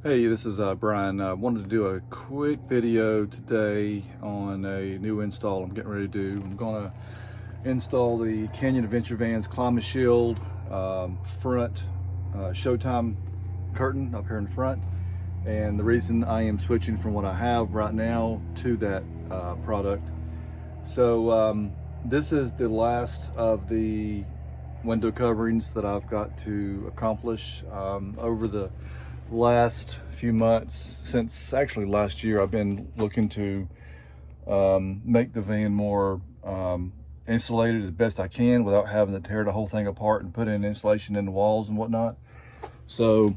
Hey, this is Brian. I wanted to do a quick video today on a new install I'm getting ready to do. I'm going to install the Canyon Adventure Vans Climashield front Showtime curtain up here in front. And the reason I am switching from what I have right now to that product. So this is the last of the window coverings that I've got to accomplish over the last few months. Since actually last year, I've been looking to make the van more insulated as best I can without having to tear the whole thing apart and put in insulation in the walls and whatnot. So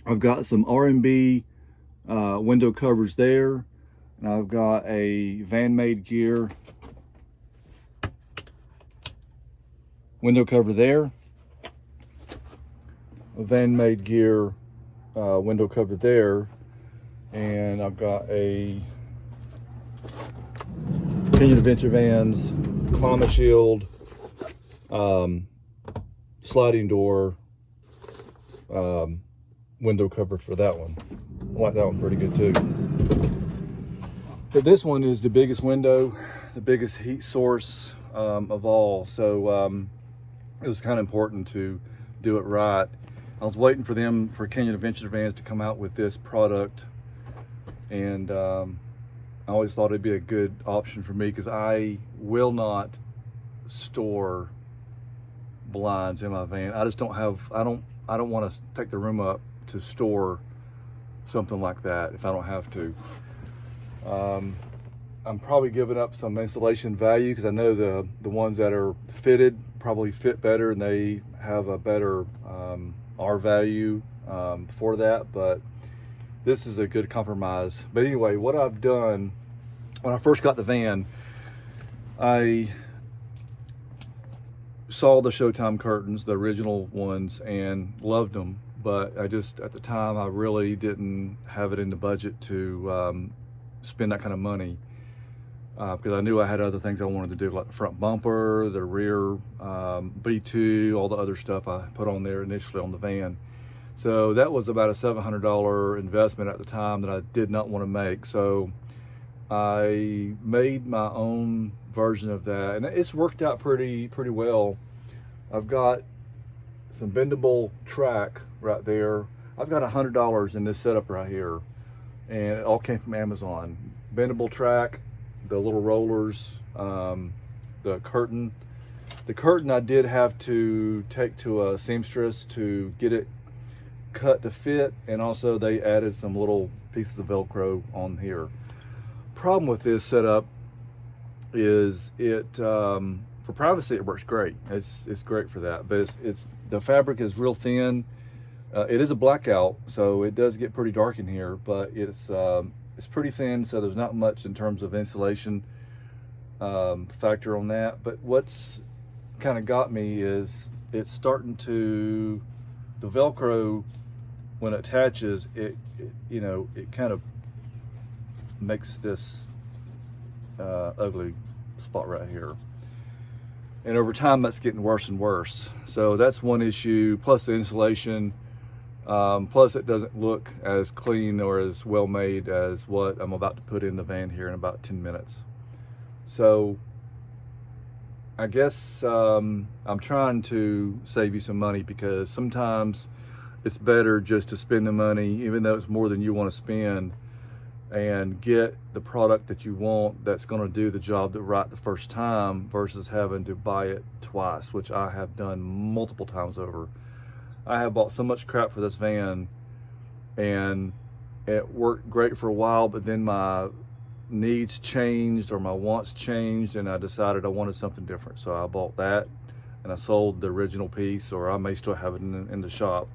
I've got some R&B window covers there, and I've got a Van Made Gear window cover there, a Van Made Gear window cover there, and I've got a Canyon Adventure Vans Climashield sliding door window cover for that one. I like that one pretty good too. But this one is the biggest window, the biggest heat source of all, so it was kind of important to do it right. I was waiting for Canyon Adventure Vans to come out with this product, and I always thought it'd be a good option for me because I will not store blinds in my van. I just don't have, I don't want to take the room up to store something like that if I don't have to. I'm probably giving up some insulation value because I know the ones that are fitted probably fit better and they have a better R value for that, but this is a good compromise. But anyway, what I've done, when I first got the van, I saw the Showtime curtains, the original ones, and loved them, but I just, at the time, I really didn't have it in the budget to spend that kind of money, because I knew I had other things I wanted to do, like the front bumper, the rear B2, all the other stuff I put on there initially on the van. So that was about a $700 investment at the time that I did not want to make. So I made my own version of that, and it's worked out pretty well. I've got some bendable track right there. I've got $100 in this setup right here, and it all came from Amazon. Bendable track, the little rollers, the curtain. The curtain I did have to take to a seamstress to get it cut to fit, and also they added some little pieces of Velcro on here. Problem with this setup is it, for privacy, it works great. It's great for that, but it's the fabric is real thin. It is a blackout, so it does get pretty dark in here, but it's pretty thin, so there's not much in terms of insulation factor on that. But what's kind of got me is it's starting to, the Velcro, when it attaches, it kind of makes this ugly spot right here. And over time, that's getting worse and worse. So that's one issue, plus the insulation. Plus it doesn't look as clean or as well made as what I'm about to put in the van here in about 10 minutes. So I guess I'm trying to save you some money, because sometimes it's better just to spend the money, even though it's more than you want to spend, and get the product that you want that's going to do the job right the first time, versus having to buy it twice, which I have done multiple times over. I have bought so much crap for this van, and it worked great for a while, but then my needs changed or my wants changed, and I decided I wanted something different. So I bought that, and I sold the original piece, or I may still have it in the shop.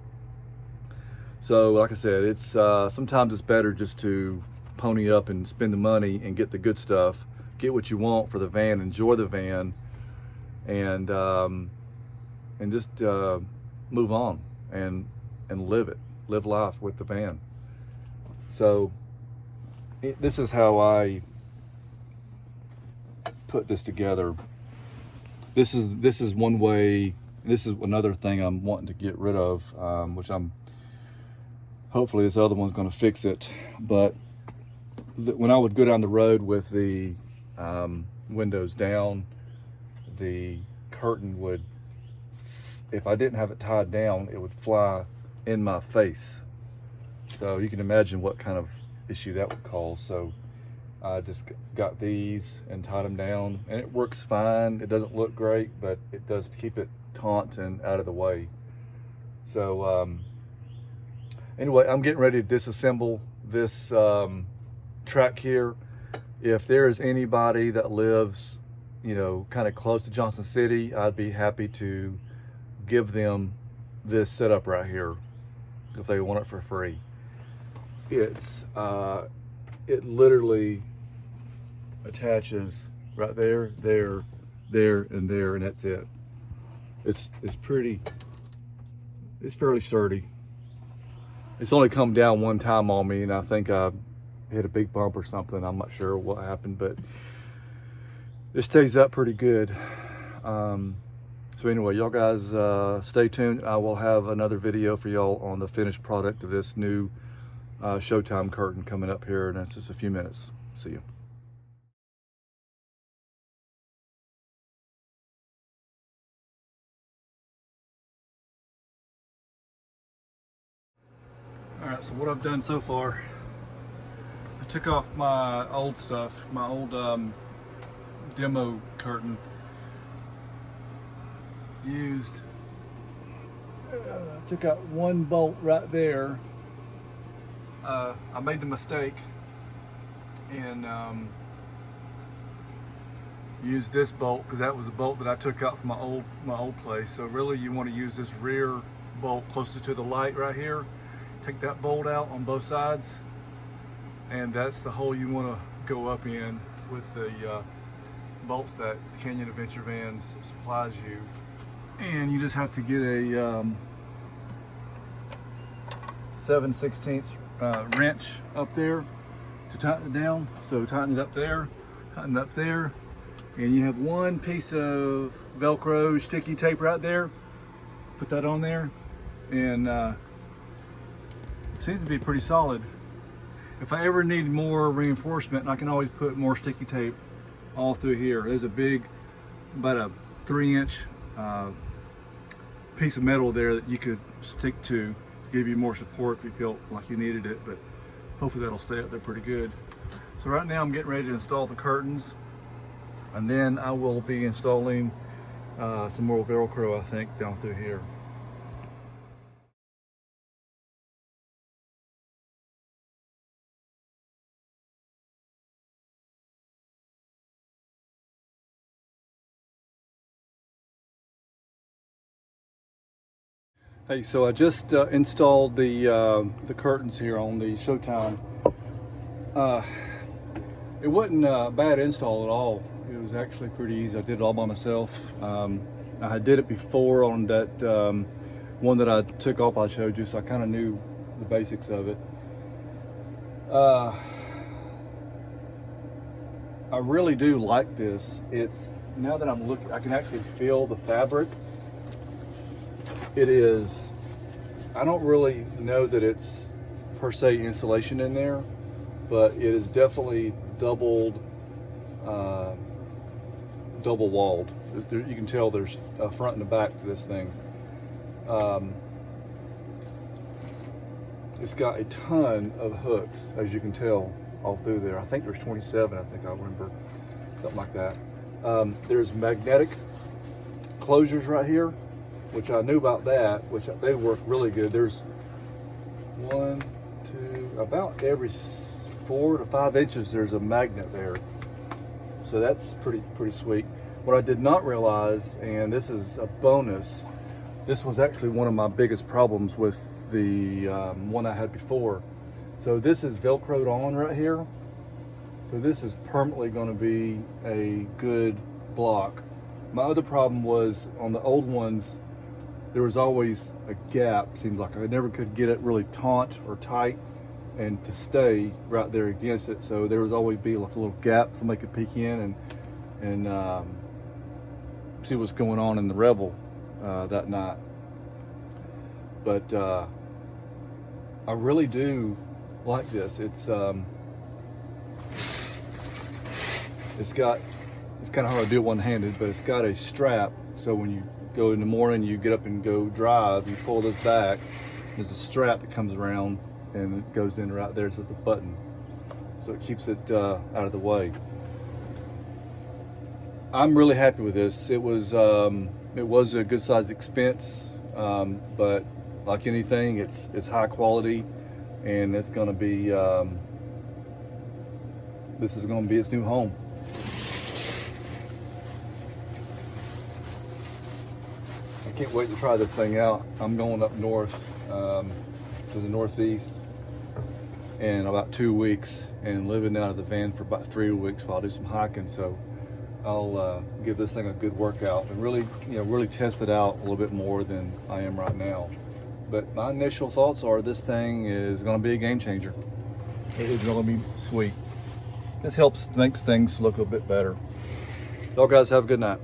So like I said, it's sometimes it's better just to pony up and spend the money and get the good stuff, get what you want for the van, enjoy the van, and just move on and live life with the van. So this is how I put this together. This is one way. This is another thing I'm wanting to get rid of, which I'm hopefully this other one's going to fix it. But when I would go down the road with the windows down, the curtain would, if I didn't have it tied down, it would fly in my face. So you can imagine what kind of issue that would cause. So I just got these and tied them down, and it works fine. It doesn't look great, but it does keep it taut and out of the way. So anyway, I'm getting ready to disassemble this track here. If there is anybody that lives, you know, kind of close to Johnson City, I'd be happy to give them this setup right here if they want it for free. It's it literally attaches right there, there, and there, and that's it. It's pretty, it's fairly sturdy. It's only come down one time on me, and I think I hit a big bump or something. I'm not sure what happened, but it stays up pretty good. So anyway, y'all guys stay tuned. I will have another video for y'all on the finished product of this new Showtime curtain coming up here in just a few minutes. See you. All right, so what I've done so far, I took off my old stuff, my old demo curtain. Took out one bolt right there. I made the mistake and used this bolt because that was a bolt that I took out from my old place. So really, you want to use this rear bolt closer to the light right here. Take that bolt out on both sides, and that's the hole you want to go up in with the bolts that Canyon Adventure Vans supplies you. And you just have to get a 7/16 wrench up there to tighten it down. So tighten it up there, tighten it up there, and you have one piece of Velcro sticky tape right there. Put that on there, and it seems to be pretty solid. If I ever need more reinforcement, I can always put more sticky tape all through here. There's a big, about a 3-inch piece of metal there that you could stick to give you more support if you felt like you needed it, but hopefully that'll stay up there pretty good. So right now I'm getting ready to install the curtains, and then I will be installing some more Velcro, I think, down through here. Hey, so I just installed the curtains here on the Showtime. It wasn't a bad install at all. It was actually pretty easy. I did it all by myself. I did it before on that one that I took off I showed you, so I kind of knew the basics of it. I really do like this. It's, now that I'm looking, I can actually feel the fabric. It is, I don't really know that it's per se insulation in there, but it is definitely double walled. You can tell there's a front and a back to this thing. It's got a ton of hooks, as you can tell, all through there. I think there's 27, I think I remember, something like that. There's magnetic closures right here, which I knew about that, which they work really good. There's 1, 2, about every 4 to 5 inches there's a magnet there. So that's pretty sweet. What I did not realize, and this is a bonus, this was actually one of my biggest problems with the one I had before. So this is Velcroed on right here. So this is permanently going to be a good block. My other problem was on the old ones, there was always a gap. Seems like I never could get it really taut or tight and to stay right there against it. So there was always be like a little gap somebody could peek in and see what's going on in the Revel that night. But I really do like this. It's kind of hard to do it one-handed, but it's got a strap, so when you go in the morning, you get up and go drive, you pull this back, there's a strap that comes around and it goes in right there. It's just a button, so it keeps it out of the way. I'm really happy with this. It was a good sized expense, but like anything, it's high quality, and it's going to be this is going to be its new home. I can't wait to try this thing out. I'm going up north to the Northeast in about 2 weeks and living out of the van for about 3 weeks while I do some hiking. So I'll give this thing a good workout and really test it out a little bit more than I am right now. But my initial thoughts are this thing is going to be a game changer. It is going to be sweet. This makes things look a bit better. Y'all guys have a good night.